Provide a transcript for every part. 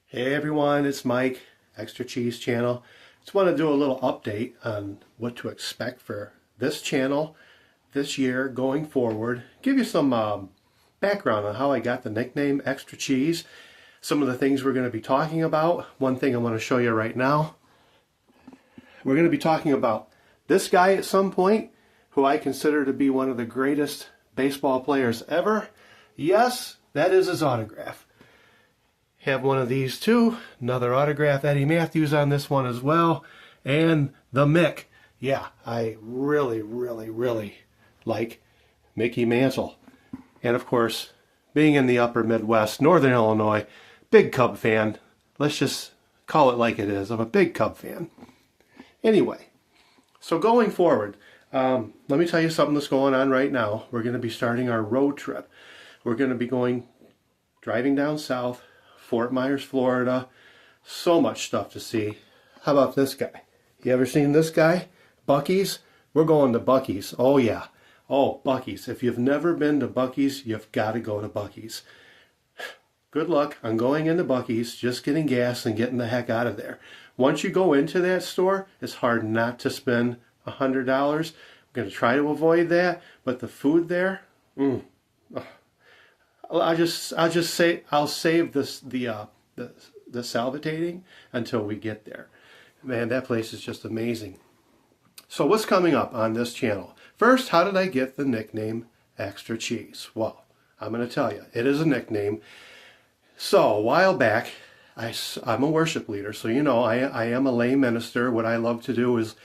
Hey everyone, it's Mike, Extra Cheese Channel. Just want to do a little update on what to expect for this channel this year going forward. Give you some background on how I got the nickname Extra Cheese. Some of the things we're going to be talking about. One thing I want to show you right now. We're going to be talking about this guy at some point, who I consider to be one of the greatest baseball players ever. Yes, that is his autograph. Have one of these too. Another autograph, Eddie Mathews on this one as well. And the Mick. Yeah, I really like Mickey Mantle. And of course, being in the upper Midwest, Northern Illinois, big Cub fan. Let's just call it like it is. I'm a big Cub fan. Anyway, so going forward, let me tell you something that's going on right now. We're going to be starting our road trip. We're going to be driving down south, Fort Myers, Florida. So much stuff to see. How about this guy? You ever seen this guy? Buc-ee's? We're going to Buc-ee's. Oh yeah. Oh, Buc-ee's. If you've never been to Buc-ee's, you've got to go to Buc-ee's. Good luck on going into Buc-ee's, just getting gas and getting the heck out of there. Once you go into that store, it's hard not to spend $100. I'm going to try to avoid that, but the food there, I'll just say I'll save this the salivating until we get there. Man, that place is just amazing. So what's coming up on this channel? First, how did I get the nickname Extra Cheese? Well, I'm going to tell you, it is a nickname. So a while back, I'm a worship leader, so you know I am a lay minister. What I love to do is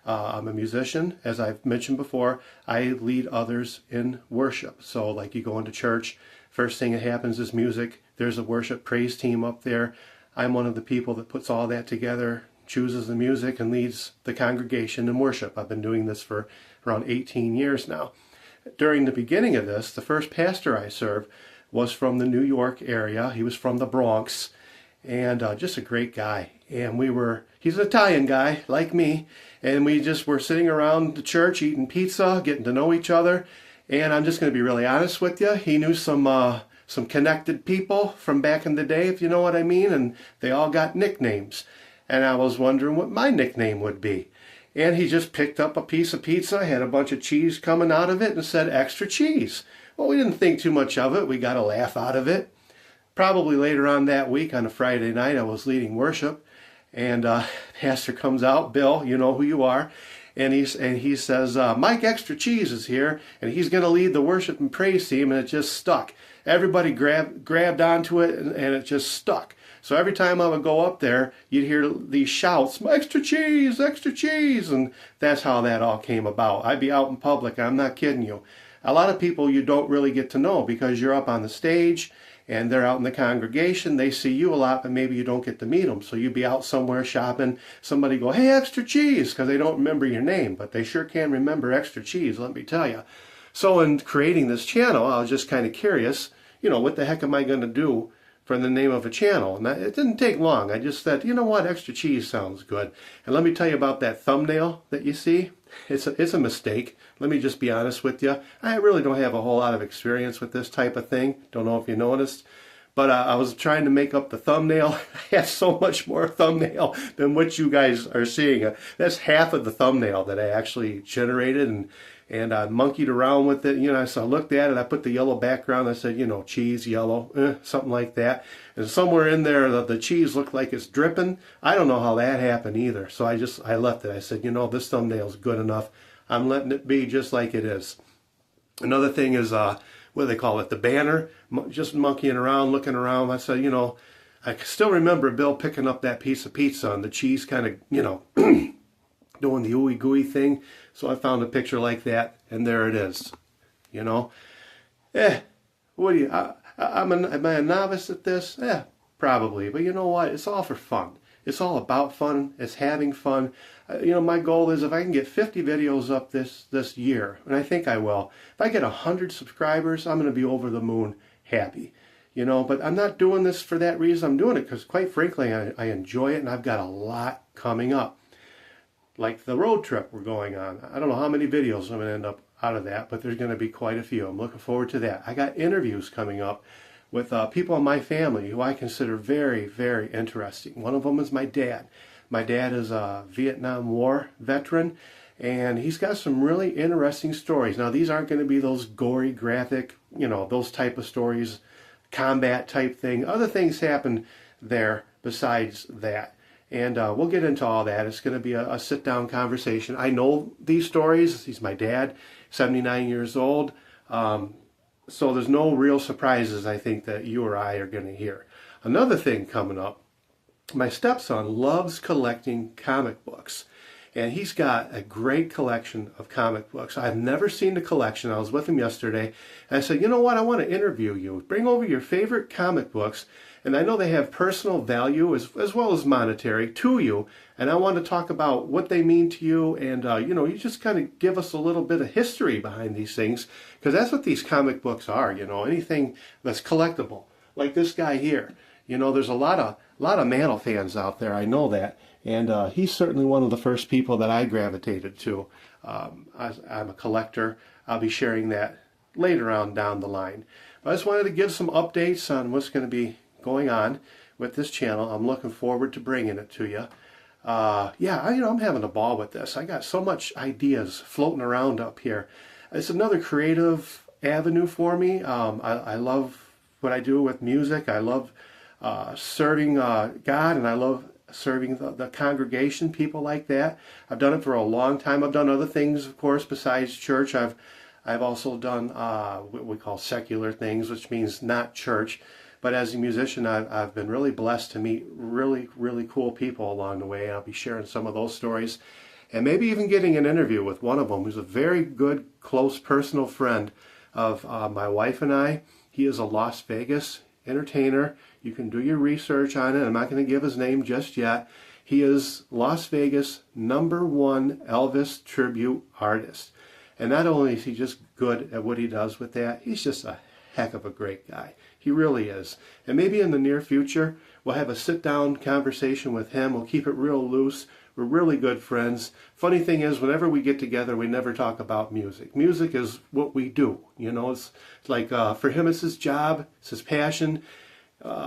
I'm a musician, as I've mentioned before. I lead others in worship. So like you go into church, first thing that happens is music. There's a worship praise team up there. I'm one of the people that puts all that together, chooses the music, and leads the congregation in worship. I've been doing this for around 18 years now. During the beginning of this, the first pastor I served was from the New York area. He was from the Bronx, and just a great guy. And he's an Italian guy like me, and we just were sitting around the church eating pizza, getting to know each other. And I'm just going to be really honest with you. He knew some connected people from back in the day, if you know what I mean, and they all got nicknames. And I was wondering what my nickname would be. And he just picked up a piece of pizza, had a bunch of cheese coming out of it, and said, Extra Cheese. Well, we didn't think too much of it. We got a laugh out of it. Probably later on that week on a Friday night, I was leading worship, and pastor comes out, Bill, you know who you are, and he says, Mike Extra Cheese is here, and he's going to lead the worship and praise team, and it just stuck. Everybody grabbed onto it, and it just stuck. So every time I would go up there, you'd hear these shouts, Extra Cheese, Extra Cheese, and that's how that all came about. I'd be out in public, I'm not kidding you. A lot of people you don't really get to know because you're up on the stage, and they're out in the congregation. They see you a lot, but maybe you don't get to meet them. So you'd be out somewhere shopping. Somebody go, hey, Extra Cheese, because they don't remember your name, but they sure can remember Extra Cheese, let me tell you. So in creating this channel, I was just kind of curious, you know, what the heck am I going to do for the name of a channel? And it didn't take long. I just said, you know what, Extra Cheese sounds good. And let me tell you about that thumbnail that you see. It's a mistake. Let me just be honest with you. I really don't have a whole lot of experience with this type of thing. Don't know if you noticed. But I was trying to make up the thumbnail. I have so much more thumbnail than what you guys are seeing. That's half of the thumbnail that I actually generated, and I monkeyed around with it. You know, so I looked at it. I put the yellow background. I said, you know, cheese, yellow, something like that. And somewhere in there, the cheese looked like it's dripping. I don't know how that happened either. So I left it. I said, you know, this thumbnail is good enough. I'm letting it be just like it is. Another thing is, what do they call it? The banner. Just monkeying around, looking around. I said, you know, I still remember Bill picking up that piece of pizza and the cheese kind of, you know, doing the ooey gooey thing. So I found a picture like that, and there it is. You know, what do you? Am I a novice at this? Probably. But you know what? It's all for fun. It's all about fun. It's having fun. You know, my goal is if I can get 50 videos up this year, and I think I will. If I get 100 subscribers, I'm going to be over the moon happy. You know, but I'm not doing this for that reason. I'm doing it because, quite frankly, I enjoy it, and I've got a lot coming up. Like the road trip we're going on. I don't know how many videos I'm going to end up out of that, but there's going to be quite a few. I'm looking forward to that. I got interviews coming up with people in my family who I consider very, very interesting. One of them is my dad. My dad is a Vietnam War veteran, and he's got some really interesting stories. Now, these aren't going to be those gory, graphic, those type of stories, combat type thing. Other things happen there besides that. And we'll get into all that. It's going to be a sit-down conversation. I know these stories. He's my dad, 79 years old. So there's no real surprises, I think, that you or I are going to hear. Another thing coming up, my stepson loves collecting comic books. And he's got a great collection of comic books. I've never seen the collection. I was with him yesterday. And I said, you know what? I want to interview you. Bring over your favorite comic books. And I know they have personal value as well as monetary to you. And I want to talk about what they mean to you. And, you just kind of give us a little bit of history behind these things. Because that's what these comic books are, anything that's collectible. Like this guy here. There's a lot of Mantle fans out there. I know that. And he's certainly one of the first people that I gravitated to. I'm a collector. I'll be sharing that later on down the line. But I just wanted to give some updates on what's going to be going on with this channel. I'm looking forward to bringing it to you. I'm having a ball with this. I got so much ideas floating around up here. It's another creative avenue for me. I love what I do with music. I love serving God, and I love serving the congregation, people like that. I've done it for a long time. I've done other things, of course, besides church. I've also done what we call secular things, which means not church. But as a musician, I've been really blessed to meet really, really cool people along the way. I'll be sharing some of those stories, and maybe even getting an interview with one of them who's a very good, close, personal friend of my wife and I. He is a Las Vegas entertainer. You can do your research on it. I'm not going to give his name just yet. He is Las Vegas #1 Elvis tribute artist. And not only is he just good at what he does with that, he's just a heck of a great guy. He really is. And maybe in the near future, we'll have a sit-down conversation with him. We'll keep it real loose. We're really good friends. Funny thing is, whenever we get together, we never talk about music. Music is what we do. It's like for him, it's his job. It's his passion.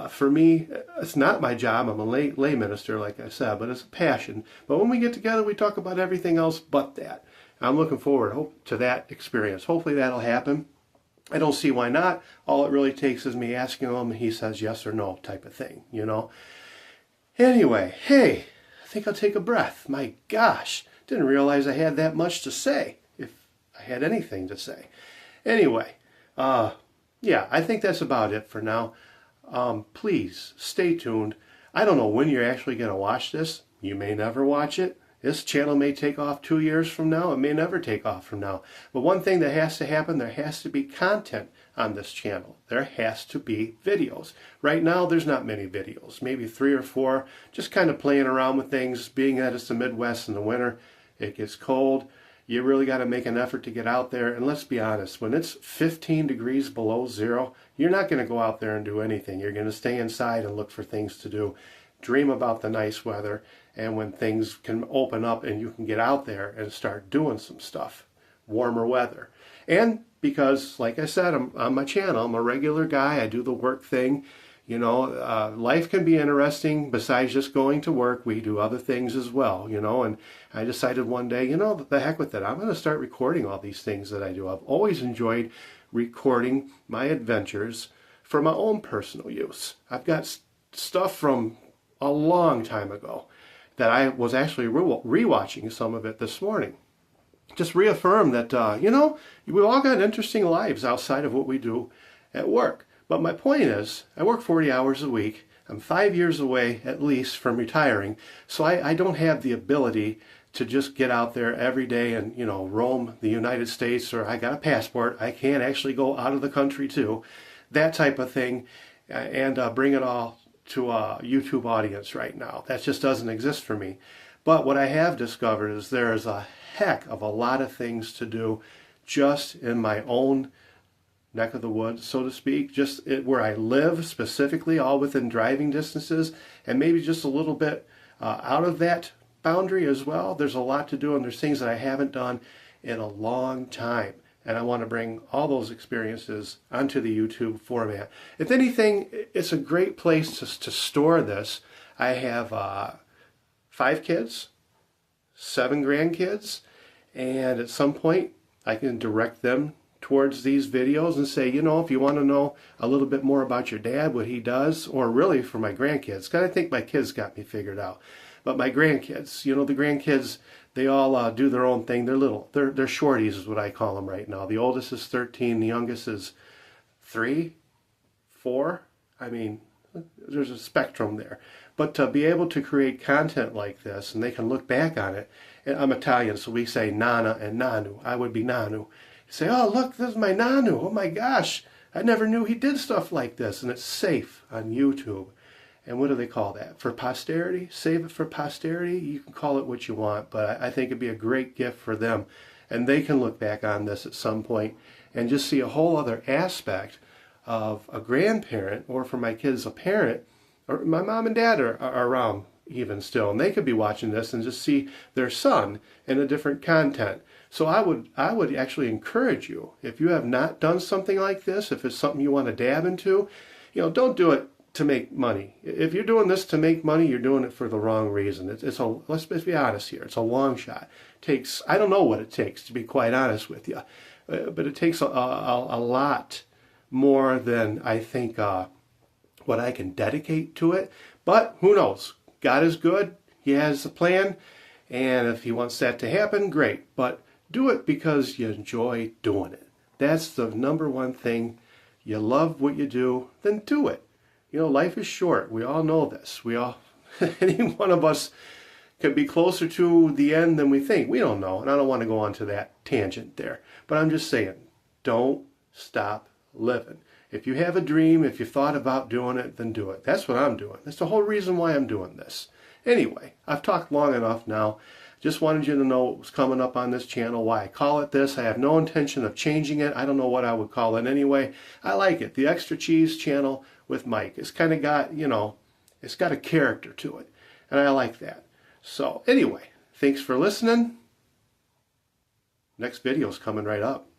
For me, it's not my job. I'm a lay minister, like I said, but it's a passion. But when we get together, we talk about everything else but that. I'm looking forward to that experience. Hopefully that'll happen. I don't see why not. All it really takes is me asking him, and he says yes or no type of thing, Anyway, hey, I think I'll take a breath. My gosh, didn't realize I had that much to say, if I had anything to say. Anyway, I think that's about it for now. Please stay tuned. I don't know when you're actually going to watch this. You may never watch it. This channel may take off 2 years from now. It may never take off from now. But one thing that has to happen, there has to be content on this channel. There has to be videos. Right now, there's not many videos. Maybe 3 or 4. Just kind of playing around with things. Being that it's the Midwest in the winter, it gets cold. You really got to make an effort to get out there. And let's be honest, when it's 15 degrees below zero, you're not going to go out there and do anything. You're going to stay inside and look for things to do. Dream about the nice weather, and when things can open up and you can get out there and start doing some stuff, warmer weather. And because, like I said, I'm on my channel, I'm a regular guy, I do the work thing. Life can be interesting. Besides just going to work, we do other things as well, and I decided one day, the heck with it, I'm going to start recording all these things that I do. I've always enjoyed recording my adventures for my own personal use. I've got stuff from a long time ago that I was actually rewatching some of it this morning. Just reaffirm that, we've all got interesting lives outside of what we do at work. But my point is, I work 40 hours a week. I'm 5 years away, at least, from retiring. So I don't have the ability to just get out there every day and, roam the United States, or I got a passport. I can actually go out of the country, too. That type of thing, and bring it all to a YouTube audience right now. That just doesn't exist for me. But what I have discovered is there's a heck of a lot of things to do just in my own neck of the woods, so to speak, just where I live specifically, all within driving distances, and maybe just a little bit out of that boundary as well. There's a lot to do, and there's things that I haven't done in a long time. And I want to bring all those experiences onto the YouTube format. If anything, it's a great place to store this. I have 5 kids, 7 grandkids, and at some point I can direct them towards these videos and say, you know, if you want to know a little bit more about your dad, what he does, or really for my grandkids, because I think my kids got me figured out. But my grandkids, you know, the grandkids, they all do their own thing. They're little. They're shorties is what I call them right now. The oldest is 13. The youngest is 3, 4. I mean, there's a spectrum there. But to be able to create content like this, and they can look back on it, and I'm Italian, so we say Nana and Nanu. I would be Nanu. You say, oh, look, this is my Nanu. Oh, my gosh. I never knew he did stuff like this. And it's safe on YouTube. And what do they call that? For posterity? Save it for posterity? You can call it what you want, but I think it'd be a great gift for them. And they can look back on this at some point and just see a whole other aspect of a grandparent, or for my kids, a parent, or my mom and dad are around even still, and they could be watching this and just see their son in a different content. So I would actually encourage you, if you have not done something like this, if it's something you want to dab into, you know, don't do it to make money. If you're doing this to make money, you're doing it for the wrong reason. Let's be honest here. It's a long shot. I don't know what it takes, to be quite honest with you, but it takes a lot more than I think what I can dedicate to it. But who knows? God is good. He has a plan, and if He wants that to happen, great. But do it because you enjoy doing it. That's the number one thing. You love what you do, then do it. You know, life is short. We all know this. Any one of us could be closer to the end than we think. We don't know, and I don't want to go on to that tangent there. But I'm just saying, don't stop living. If you have a dream, if you thought about doing it, then do it. That's what I'm doing. That's the whole reason why I'm doing this. Anyway, I've talked long enough now. Just wanted you to know what was coming up on this channel, why I call it this. I have no intention of changing it. I don't know what I would call it anyway. I like it. The Extra Cheese channel with Mike. It's kind of got, you know, it's got a character to it. And I like that. So anyway, thanks for listening. Next video's coming right up.